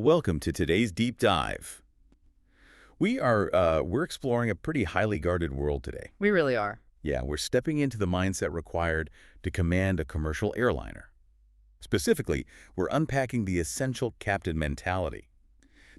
Welcome to today's deep dive. We're exploring a pretty highly guarded world today. We really are. Yeah, we're stepping into the mindset required to command a commercial airliner. Specifically, we're unpacking the essential captain mentality,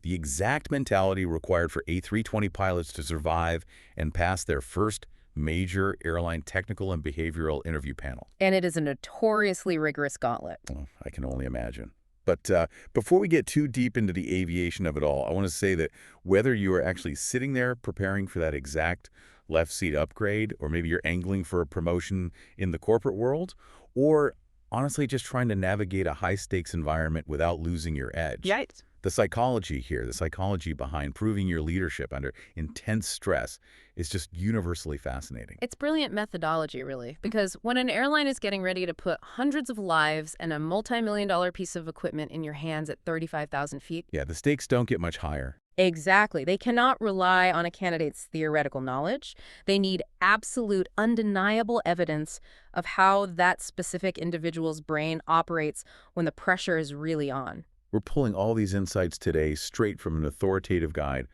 the exact mentality required for A320 pilots to survive and pass their first major airline technical and behavioral interview panel. And it is a notoriously rigorous gauntlet. Oh, I can only imagine. But before we get too deep into the aviation of it all, I want to say that whether you are actually sitting there preparing for that exact left seat upgrade, or maybe you're angling for a promotion in the corporate world, or honestly just trying to navigate a high-stakes environment without losing your edge. Yikes. The psychology here, the psychology behind proving your leadership under intense stress is just universally fascinating. It's brilliant methodology, really, because when an airline is getting ready to put hundreds of lives and a multi-million-dollar piece of equipment in your hands at 35,000 feet. Yeah, the stakes don't get much higher. Exactly. They cannot rely on a candidate's theoretical knowledge. They need absolute, undeniable evidence of how that specific individual's brain operates when the pressure is really on. We're pulling all these insights today straight from an authoritative guide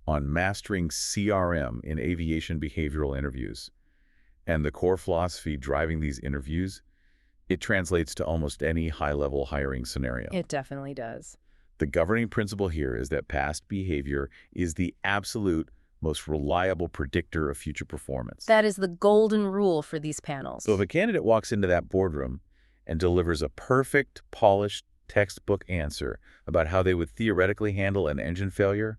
on mastering CRM in aviation behavioral interviews. And the core philosophy driving these interviews, it translates to almost any high-level hiring scenario. It definitely does. The governing principle here is that past behavior is the absolute most reliable predictor of future performance. That is the golden rule for these panels. So if a candidate walks into that boardroom and delivers a perfect, polished, textbook answer about how they would theoretically handle an engine failure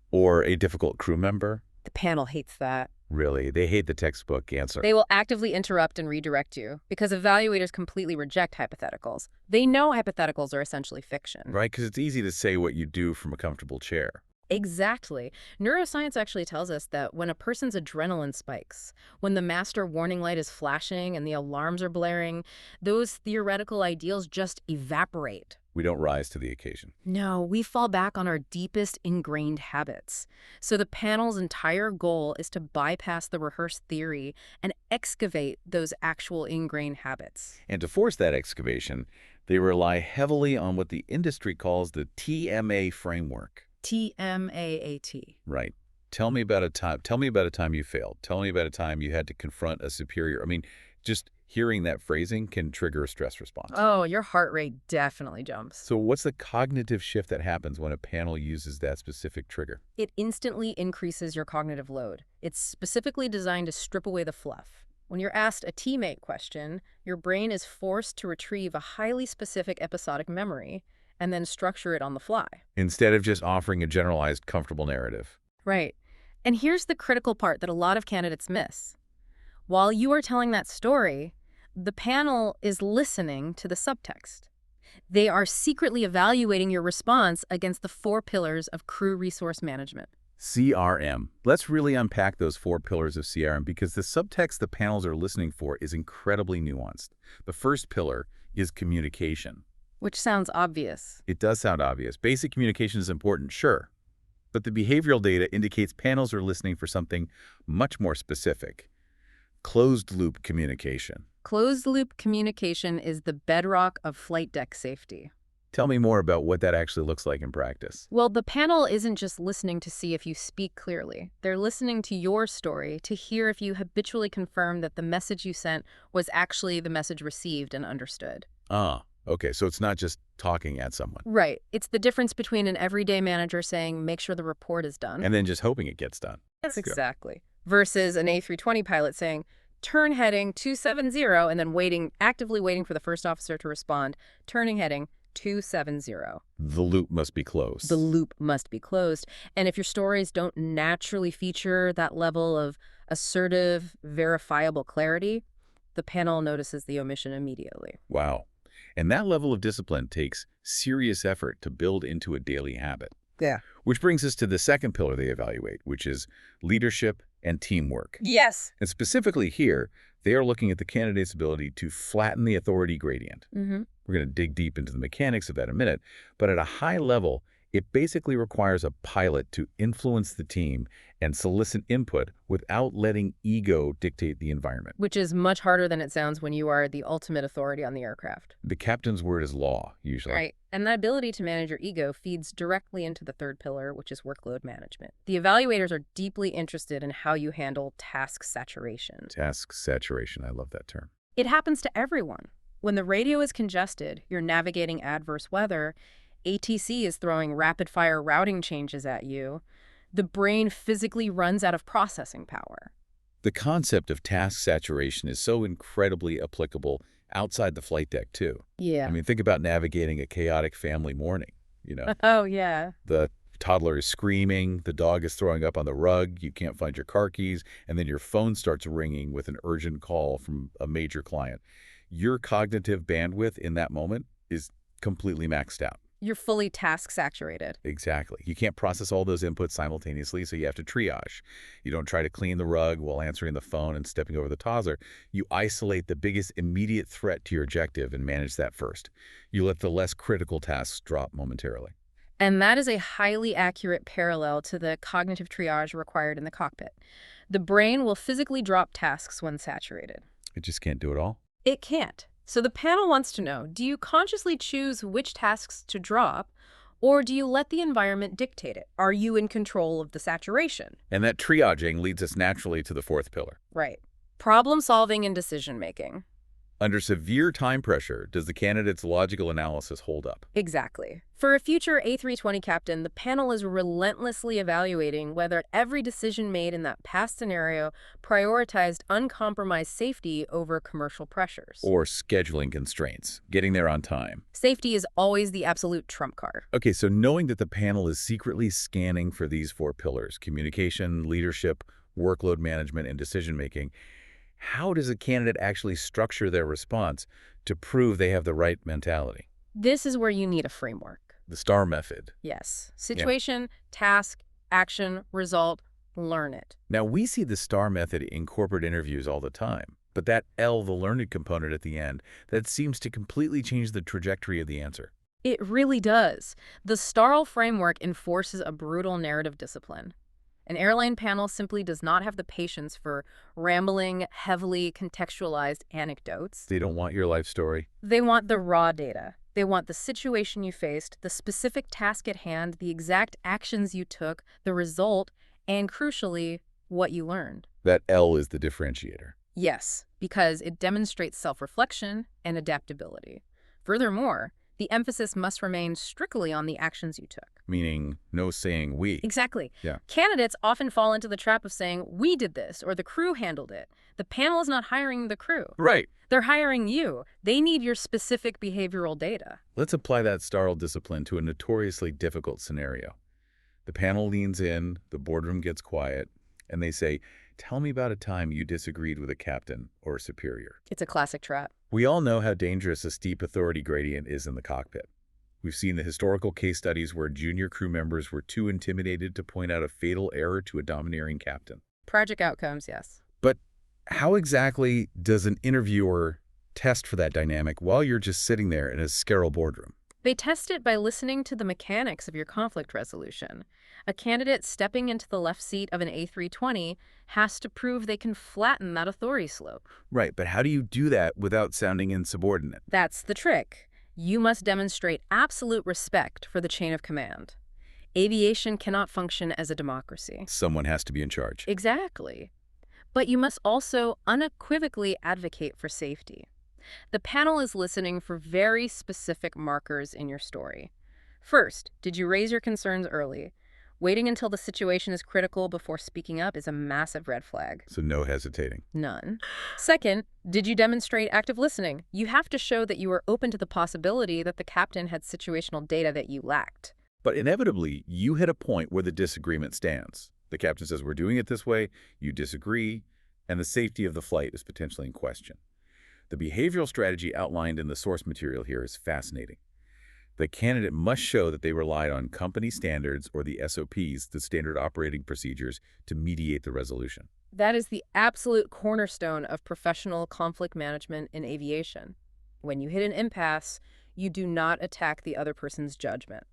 or a difficult crew member. The panel hates that. Really, they hate the textbook answer. They will actively interrupt and redirect you because evaluators completely reject hypotheticals. They know hypotheticals are essentially fiction. Right, because it's easy to say what you do from a comfortable chair. Exactly. Neuroscience actually tells us that when a person's adrenaline spikes, when the master warning light is flashing and the alarms are blaring, those theoretical ideals just evaporate. We don't rise to the occasion. No, we fall back on our deepest ingrained habits. So the panel's entire goal is to bypass the rehearsed theory and excavate those actual ingrained habits. And to force that excavation, they rely heavily on what the industry calls the TMA framework. TMAAT. Right. Tell me about a time you failed. Tell me about a time you had to confront a superior. I mean, just hearing that phrasing can trigger a stress response. Oh, your heart rate definitely jumps. So what's the cognitive shift that happens when a panel uses that specific trigger? It instantly increases your cognitive load. It's specifically designed to strip away the fluff. When you're asked a teammate question, your brain is forced to retrieve a highly specific episodic memory and then structure it on the fly. Instead of just offering a generalized, comfortable narrative. Right. And here's the critical part that a lot of candidates miss. While you are telling that story, the panel is listening to the subtext. They are secretly evaluating your response against the 4 pillars of crew resource management. CRM. Let's really unpack those 4 pillars of CRM because the subtext the panels are listening for is incredibly nuanced. The first pillar is communication. Which sounds obvious. It does sound obvious. Basic communication is important, sure. But the behavioral data indicates panels are listening for something much more specific. Closed-loop communication. Closed-loop communication is the bedrock of flight deck safety. Tell me more about what that actually looks like in practice. Well, the panel isn't just listening to see if you speak clearly. They're listening to your story to hear if you habitually confirm that the message you sent was actually the message received and understood. Ah. Okay, so it's not just talking at someone. Right. It's the difference between an everyday manager saying, make sure the report is done. And then just hoping it gets done. Yes, exactly. Versus an A320 pilot saying, turn heading 270, and then actively waiting for the first officer to respond, turning heading 270. The loop must be closed. The loop must be closed. And if your stories don't naturally feature that level of assertive, verifiable clarity, the panel notices the omission immediately. Wow. And that level of discipline takes serious effort to build into a daily habit. Yeah. Which brings us to the second pillar they evaluate, which is leadership and teamwork. Yes. And specifically here, they are looking at the candidate's ability to flatten the authority gradient. Mm-hmm. We're going to dig deep into the mechanics of that in a minute, but at a high level, It basically requires a pilot to influence the team and solicit input without letting ego dictate the environment. Which is much harder than it sounds when you are the ultimate authority on the aircraft. The captain's word is law, usually. Right. And that ability to manage your ego feeds directly into the third pillar, which is workload management. The evaluators are deeply interested in how you handle task saturation. Task saturation, I love that term. It happens to everyone. When the radio is congested, you're navigating adverse weather, ATC is throwing rapid-fire routing changes at you, the brain physically runs out of processing power. The concept of task saturation is so incredibly applicable outside the flight deck, too. Yeah. I mean, think about navigating a chaotic family morning, Oh, yeah. The toddler is screaming, the dog is throwing up on the rug, you can't find your car keys, and then your phone starts ringing with an urgent call from a major client. Your cognitive bandwidth in that moment is completely maxed out. You're fully task saturated. Exactly. You can't process all those inputs simultaneously, so you have to triage. You don't try to clean the rug while answering the phone and stepping over the toddler. You isolate the biggest immediate threat to your objective and manage that first. You let the less critical tasks drop momentarily. And that is a highly accurate parallel to the cognitive triage required in the cockpit. The brain will physically drop tasks when saturated. It just can't do it all. It can't. So the panel wants to know, do you consciously choose which tasks to drop, or do you let the environment dictate it? Are you in control of the saturation? And that triaging leads us naturally to the fourth pillar. Right. Problem solving and decision making. Under severe time pressure, does the candidate's logical analysis hold up? Exactly. For a future A320 captain, the panel is relentlessly evaluating whether every decision made in that past scenario prioritized uncompromised safety over commercial pressures. Or scheduling constraints, getting there on time. Safety is always the absolute trump card. Okay, so knowing that the panel is secretly scanning for these four pillars, communication, leadership, workload management, and decision-making, how does a candidate actually structure their response to prove they have the right mentality? This is where you need a framework. The STAR method. Yes. Situation, task, action, result, learn it. Now, we see the STAR method in corporate interviews all the time, but that L, the learned component at the end, that seems to completely change the trajectory of the answer. It really does. The STAR framework enforces a brutal narrative discipline. An airline panel simply does not have the patience for rambling, heavily contextualized anecdotes. They don't want your life story. They want the raw data. They want the situation you faced, the specific task at hand, the exact actions you took, the result, and crucially, what you learned. That L is the differentiator. Yes, because it demonstrates self-reflection and adaptability. Furthermore, the emphasis must remain strictly on the actions you took. Meaning, no saying we. Exactly. Yeah. Candidates often fall into the trap of saying, we did this, or the crew handled it. The panel is not hiring the crew. Right. They're hiring you. They need your specific behavioral data. Let's apply that STAR discipline to a notoriously difficult scenario. The panel leans in, the boardroom gets quiet, and they say, tell me about a time you disagreed with a captain or a superior. It's a classic trap. We all know how dangerous a steep authority gradient is in the cockpit. We've seen the historical case studies where junior crew members were too intimidated to point out a fatal error to a domineering captain. Tragic outcomes, yes. But how exactly does an interviewer test for that dynamic while you're just sitting there in a sterile boardroom? They test it by listening to the mechanics of your conflict resolution. A candidate stepping into the left seat of an A320 has to prove they can flatten that authority slope. Right, but how do you do that without sounding insubordinate? That's the trick. You must demonstrate absolute respect for the chain of command. Aviation cannot function as a democracy. Someone has to be in charge. Exactly. But you must also unequivocally advocate for safety. The panel is listening for very specific markers in your story. First, did you raise your concerns early? Waiting until the situation is critical before speaking up is a massive red flag. So no hesitating. None. Second, did you demonstrate active listening? You have to show that you were open to the possibility that the captain had situational data that you lacked. But inevitably, you hit a point where the disagreement stands. The captain says, we're doing it this way, you disagree, and the safety of the flight is potentially in question. The behavioral strategy outlined in the source material here is fascinating. The candidate must show that they relied on company standards or the SOPs, the standard operating procedures, to mediate the resolution. That is the absolute cornerstone of professional conflict management in aviation. When you hit an impasse, you do not attack the other person's judgment.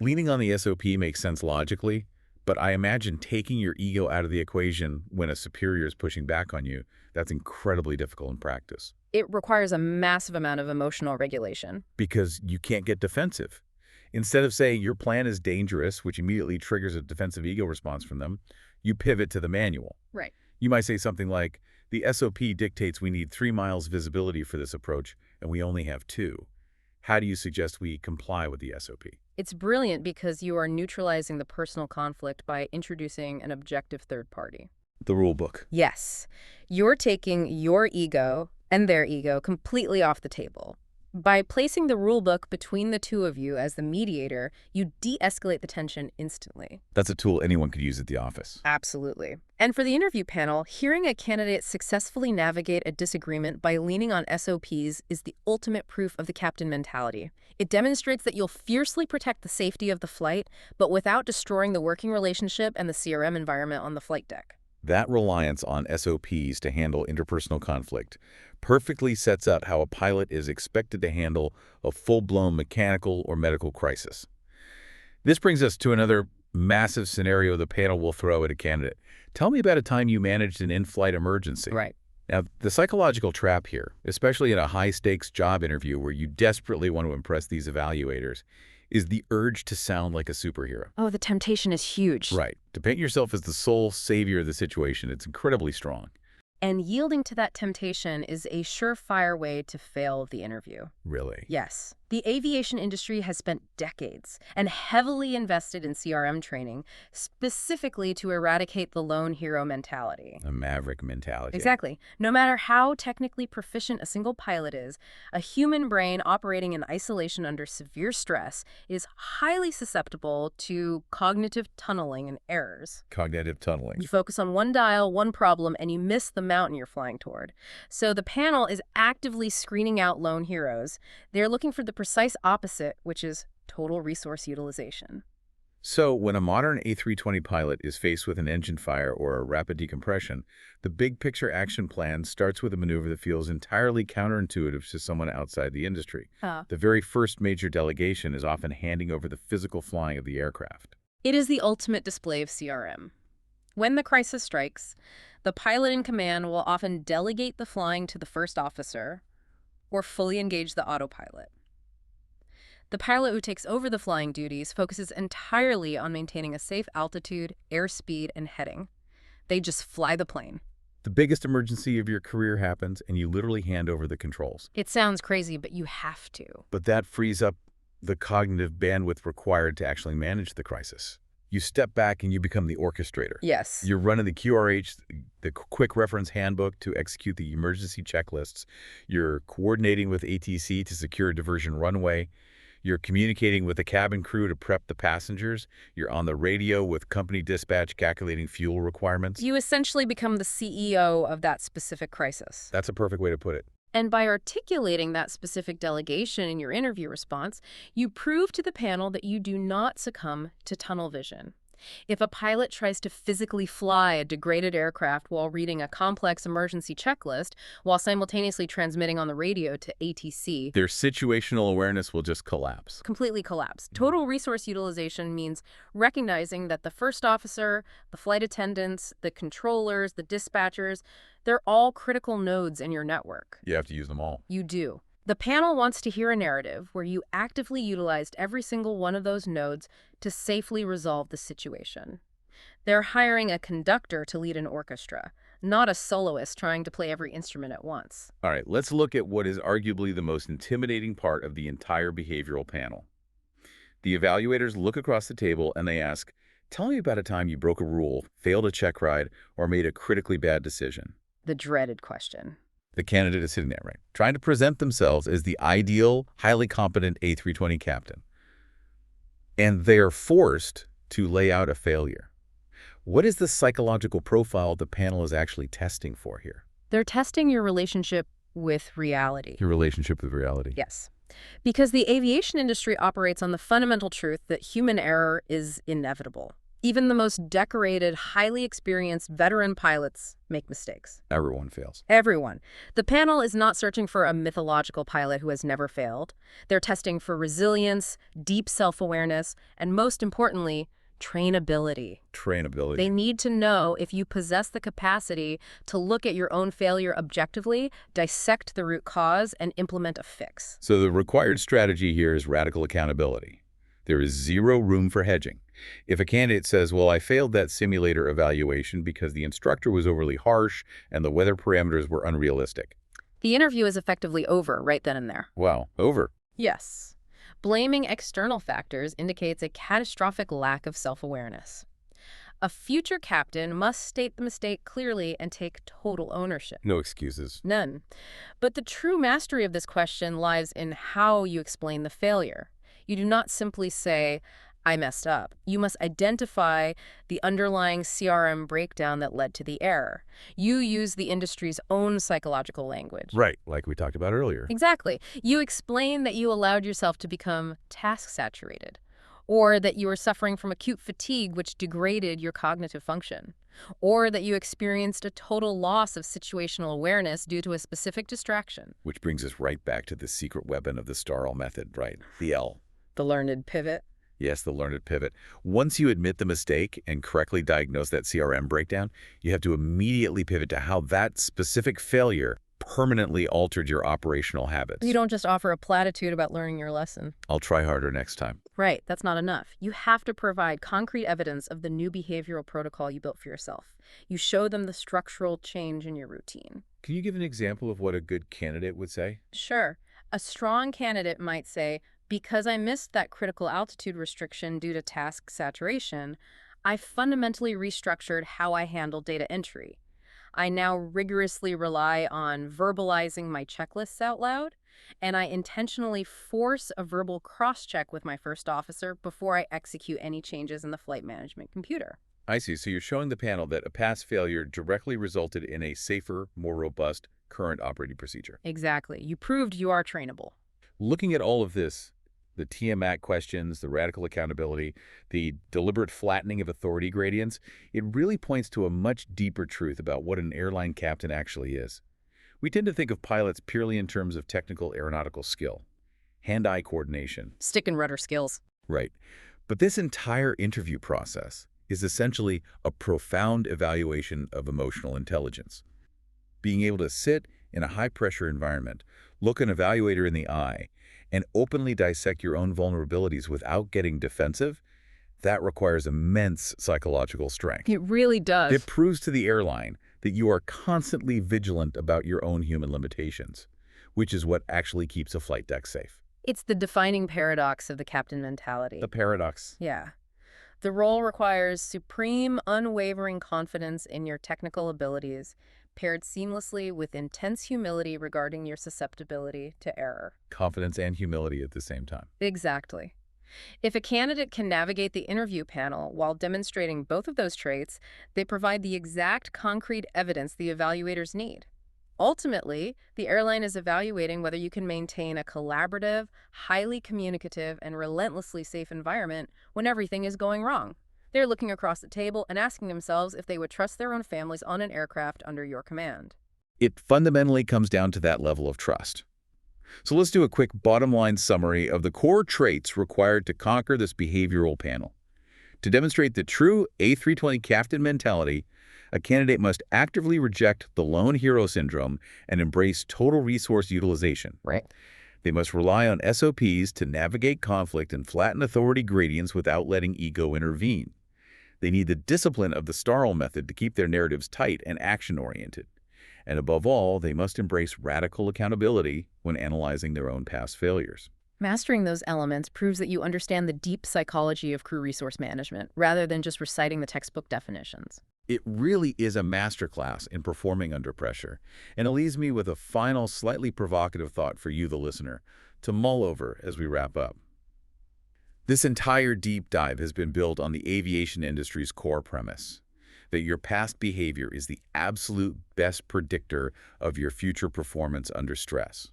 Leaning on the SOP makes sense logically, but I imagine taking your ego out of the equation when a superior is pushing back on you, that's incredibly difficult in practice. It requires a massive amount of emotional regulation. Because you can't get defensive. Instead of saying your plan is dangerous, which immediately triggers a defensive ego response from them, you pivot to the manual. Right. You might say something like, the SOP dictates we need 3 miles visibility for this approach, and we only have 2. How do you suggest we comply with the SOP? It's brilliant because you are neutralizing the personal conflict by introducing an objective third party. The rule book. Yes, you're taking your ego and their ego completely off the table. By placing the rule book between the two of you as the mediator, you de-escalate the tension instantly. That's a tool anyone could use at the office. Absolutely. And for the interview panel, hearing a candidate successfully navigate a disagreement by leaning on SOPs is the ultimate proof of the captain mentality. It demonstrates that you'll fiercely protect the safety of the flight, but without destroying the working relationship and the CRM environment on the flight deck. That reliance on SOPs to handle interpersonal conflict perfectly sets out how a pilot is expected to handle a full-blown mechanical or medical crisis. This brings us to another massive scenario the panel will throw at a candidate. Tell me about a time you managed an in-flight emergency. Right. Now, the psychological trap here, especially in a high-stakes job interview where you desperately want to impress these evaluators, is the urge to sound like a superhero. Oh, the temptation is huge. Right. To paint yourself as the sole savior of the situation, it's incredibly strong. And yielding to that temptation is a surefire way to fail the interview. Really? Yes. The aviation industry has spent decades and heavily invested in CRM training, specifically to eradicate the lone hero mentality. A maverick mentality. Exactly. No matter how technically proficient a single pilot is, a human brain operating in isolation under severe stress is highly susceptible to cognitive tunneling and errors. Cognitive tunneling. You focus on one dial, one problem, and you miss the mountain you're flying toward. So the panel is actively screening out lone heroes. They're looking for the precise opposite, which is total resource utilization. So when a modern A320 pilot is faced with an engine fire or a rapid decompression, the big picture action plan starts with a maneuver that feels entirely counterintuitive to someone outside the industry. The very first major delegation is often handing over the physical flying of the aircraft. It is the ultimate display of CRM. When the crisis strikes, the pilot in command will often delegate the flying to the first officer or fully engage the autopilot. The pilot who takes over the flying duties focuses entirely on maintaining a safe altitude, airspeed, and heading. They just fly the plane. The biggest emergency of your career happens, and you literally hand over the controls. It sounds crazy, but you have to. But that frees up the cognitive bandwidth required to actually manage the crisis. You step back and you become the orchestrator. Yes. You're running the QRH, the quick reference handbook to execute the emergency checklists. You're coordinating with ATC to secure a diversion runway. You're communicating with the cabin crew to prep the passengers. You're on the radio with company dispatch calculating fuel requirements. You essentially become the CEO of that specific crisis. That's a perfect way to put it. And by articulating that specific delegation in your interview response, you prove to the panel that you do not succumb to tunnel vision. If a pilot tries to physically fly a degraded aircraft while reading a complex emergency checklist while simultaneously transmitting on the radio to ATC, their situational awareness will just collapse. Completely collapse. Total resource utilization means recognizing that the first officer, the flight attendants, the controllers, the dispatchers, they're all critical nodes in your network. You have to use them all. You do. The panel wants to hear a narrative where you actively utilized every single one of those nodes to safely resolve the situation. They're hiring a conductor to lead an orchestra, not a soloist trying to play every instrument at once. All right, let's look at what is arguably the most intimidating part of the entire behavioral panel. The evaluators look across the table and they ask, tell me about a time you broke a rule, failed a check ride, or made a critically bad decision. The dreaded question. The candidate is sitting there, right, trying to present themselves as the ideal, highly competent A320 captain. And they are forced to lay out a failure. What is the psychological profile the panel is actually testing for here? They're testing your relationship with reality. Your relationship with reality. Yes. Because the aviation industry operates on the fundamental truth that human error is inevitable. Even the most decorated, highly experienced veteran pilots make mistakes. Everyone fails. Everyone. The panel is not searching for a mythological pilot who has never failed. They're testing for resilience, deep self-awareness, and most importantly, trainability. Trainability. They need to know if you possess the capacity to look at your own failure objectively, dissect the root cause, and implement a fix. So the required strategy here is radical accountability. There is zero room for hedging. If a candidate says, well, I failed that simulator evaluation because the instructor was overly harsh and the weather parameters were unrealistic. The interview is effectively over right then and there. Wow, over. Yes. Blaming external factors indicates a catastrophic lack of self-awareness. A future captain must state the mistake clearly and take total ownership. No excuses. None. But the true mastery of this question lies in how you explain the failure. You do not simply say, I messed up. You must identify the underlying CRM breakdown that led to the error. You use the industry's own psychological language. Right, like we talked about earlier. Exactly. You explain that you allowed yourself to become task-saturated, or that you were suffering from acute fatigue which degraded your cognitive function, or that you experienced a total loss of situational awareness due to a specific distraction. Which brings us right back to the secret weapon of the Starl method, right? The L. The learned pivot. Yes, the learned pivot. Once you admit the mistake and correctly diagnose that CRM breakdown, you have to immediately pivot to how that specific failure permanently altered your operational habits. You don't just offer a platitude about learning your lesson. I'll try harder next time. Right, that's not enough. You have to provide concrete evidence of the new behavioral protocol you built for yourself. You show them the structural change in your routine. Can you give an example of what a good candidate would say? Sure. A strong candidate might say, because I missed that critical altitude restriction due to task saturation, I fundamentally restructured how I handle data entry. I now rigorously rely on verbalizing my checklists out loud, and I intentionally force a verbal cross-check with my first officer before I execute any changes in the flight management computer. I see. So you're showing the panel that a past failure directly resulted in a safer, more robust current operating procedure. Exactly. You proved you are trainable. Looking at all of this, the TMAC questions, the radical accountability, the deliberate flattening of authority gradients, it really points to a much deeper truth about what an airline captain actually is. We tend to think of pilots purely in terms of technical aeronautical skill, hand-eye coordination. Stick and rudder skills. Right. But this entire interview process is essentially a profound evaluation of emotional intelligence. Being able to sit in a high-pressure environment, look an evaluator in the eye, and openly dissect your own vulnerabilities without getting defensive, that requires immense psychological strength. It really does. It proves to the airline that you are constantly vigilant about your own human limitations, which is what actually keeps a flight deck safe. It's the defining paradox of the captain mentality. The paradox. Yeah. The role requires supreme, unwavering confidence in your technical abilities, paired seamlessly with intense humility regarding your susceptibility to error. Confidence and humility at the same time. Exactly. If a candidate can navigate the interview panel while demonstrating both of those traits, they provide the exact concrete evidence the evaluators need. Ultimately, the airline is evaluating whether you can maintain a collaborative, highly communicative, and relentlessly safe environment when everything is going wrong. They're looking across the table and asking themselves if they would trust their own families on an aircraft under your command. It fundamentally comes down to that level of trust. So let's do a quick bottom-line summary of the core traits required to conquer this behavioral panel. To demonstrate the true A320 Captain mentality, a candidate must actively reject the lone hero syndrome and embrace total resource utilization. Right. They must rely on SOPs to navigate conflict and flatten authority gradients without letting ego intervene. They need the discipline of the Starl method to keep their narratives tight and action-oriented. And above all, they must embrace radical accountability when analyzing their own past failures. Mastering those elements proves that you understand the deep psychology of crew resource management, rather than just reciting the textbook definitions. It really is a masterclass in performing under pressure, and it leaves me with a final, slightly provocative thought for you, the listener, to mull over as we wrap up. This entire deep dive has been built on the aviation industry's core premise, that your past behavior is the absolute best predictor of your future performance under stress.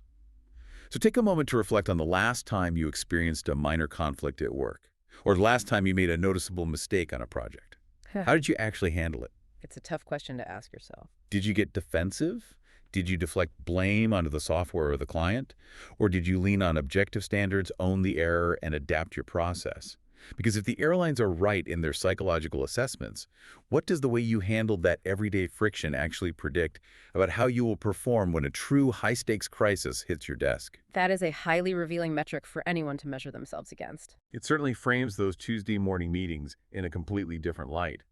So take a moment to reflect on the last time you experienced a minor conflict at work, Or the last time you made a noticeable mistake on a project? How did you actually handle it? It's a tough question to ask yourself. Did you get defensive? Did you deflect blame onto the software or the client? Or did you lean on objective standards, own the error, and adapt your process? Because if the airlines are right in their psychological assessments, what does the way you handled that everyday friction actually predict about how you will perform when a true high-stakes crisis hits your desk? That is a highly revealing metric for anyone to measure themselves against. It certainly frames those Tuesday morning meetings in a completely different light.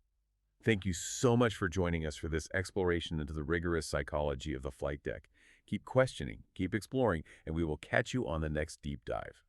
Thank you so much for joining us for this exploration into the rigorous psychology of the flight deck. Keep questioning, keep exploring, and we will catch you on the next deep dive.